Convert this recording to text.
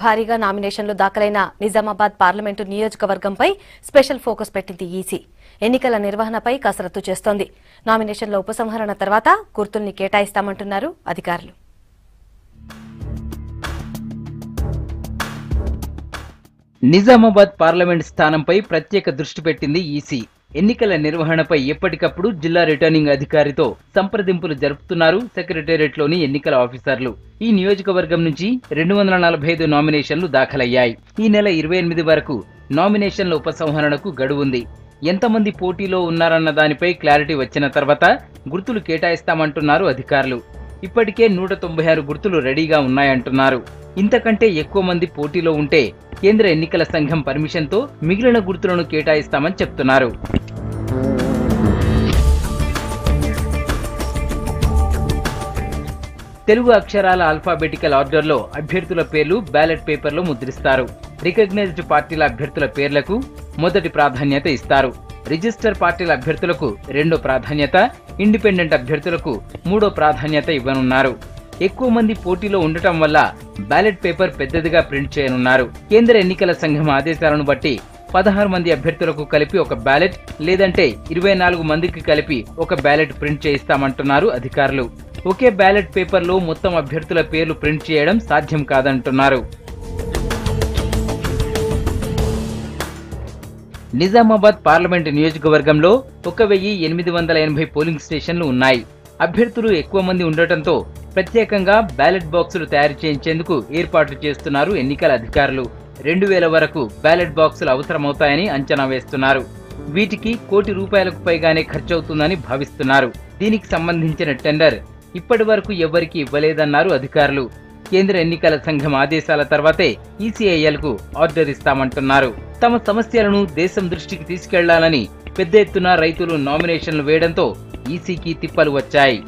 భారీగా నామినేషన్లు దాఖలైన నిజామాబాద్ పార్లమెంటు నియోజకవర్గంపై స్పెషల్ ఫోకస్ పెట్టింది ఈసీ. ఎన్నికల నిర్వహణపై కసరత్తు చేస్తోంది. నామినేషన్ల ఉపసంహరణ తర్వాత గుర్తుల్ని కేటాయిస్తామంటున్నారు అధికారులు. నిజామాబాద్ పార్లమెంట్ స్థానంపై ప్రత్యేక దృష్టి పెట్టింది ఈసీ. ఎన్నికల నిర్వహణపై ఎప్పటికప్పుడు జిల్లా రిటర్నింగ్ అధికారితో సంప్రదింపులు జరుపుతున్నారు సెక్రటేరియట్లోని ఎన్నికల ఆఫీసర్లు. ఈ నియోజకవర్గం నుంచి 245 నామినేషన్లు దాఖలయ్యాయి. ఈ నెల 28 వరకు నామినేషన్ల ఉపసంహరణకు గడువుంది. ఎంతమంది పోటీలో ఉన్నారన్న దానిపై క్లారిటీ వచ్చిన తర్వాత గుర్తులు కేటాయిస్తామంటున్నారు అధికారులు. ఇప్పటికే 196 గుర్తులు రెడీగా ఉన్నాయంటున్నారు. ఇంతకంటే ఎక్కువ మంది పోటీలో ఉంటే కేంద్ర ఎన్నికల సంఘం పర్మిషన్తో మిగిలిన గుర్తులను కేటాయిస్తామని చెప్తున్నారు. తెలుగు అక్షరాల ఆల్ఫాబెటికల్ ఆర్డర్లో అభ్యర్థుల పేర్లు బ్యాలెట్ పేపర్లో ముద్రిస్తారు. రికగ్నైజ్డ్ పార్టీల అభ్యర్థుల పేర్లకు మొదటి ప్రాధాన్యత ఇస్తారు. రిజిస్టర్ పార్టీల అభ్యర్థులకు రెండో ప్రాధాన్యత, ఇండిపెండెంట్ అభ్యర్థులకు మూడో ప్రాధాన్యత ఇవ్వనున్నారు. ఎక్కువ మంది పోటీలో ఉండటం వల్ల బ్యాలెట్ పేపర్ పెద్దదిగా ప్రింట్ చేయనున్నారు. కేంద్ర ఎన్నికల సంఘం ఆదేశాలను బట్టి 16 మంది అభ్యర్థులకు కలిపి ఒక బ్యాలెట్, లేదంటే 24 మందికి కలిపి ఒక బ్యాలెట్ ప్రింట్ చేయిస్తామంటున్నారు అధికారులు. ఒకే బ్యాలెట్ పేపర్లో మొత్తం అభ్యర్థుల పేర్లు ప్రింట్ చేయడం సాధ్యం కాదంటున్నారు. నిజామాబాద్ పార్లమెంటు నియోజకవర్గంలో 1880 పోలింగ్ స్టేషన్లు ఉన్నాయి. అభ్యర్థులు ఎక్కువ మంది ఉండటంతో ప్రత్యేకంగా బ్యాలెట్ బాక్సులు తయారు చేయించేందుకు ఏర్పాట్లు చేస్తున్నారు ఎన్నికల అధికారులు. 2000 వరకు బ్యాలెట్ బాక్సులు అవసరమవుతాయని అంచనా వేస్తున్నారు. వీటికి ₹1 కోటి పైగానే ఖర్చవుతుందని భావిస్తున్నారు. దీనికి సంబంధించిన టెండర్ ఇప్పటి వరకు ఎవరికీ ఇవ్వలేదన్నారు అధికారులు. కేంద్ర ఎన్నికల సంఘం ఆదేశాల తర్వాతే ఈసీఐఎల్కు ఆర్డర్ ఇస్తామంటున్నారు. తమ సమస్యలను దేశం దృష్టికి తీసుకెళ్లాలని పెద్ద ఎత్తున రైతులు నామినేషన్లు వేయడంతో ఈసీకి తిప్పలు వచ్చాయి.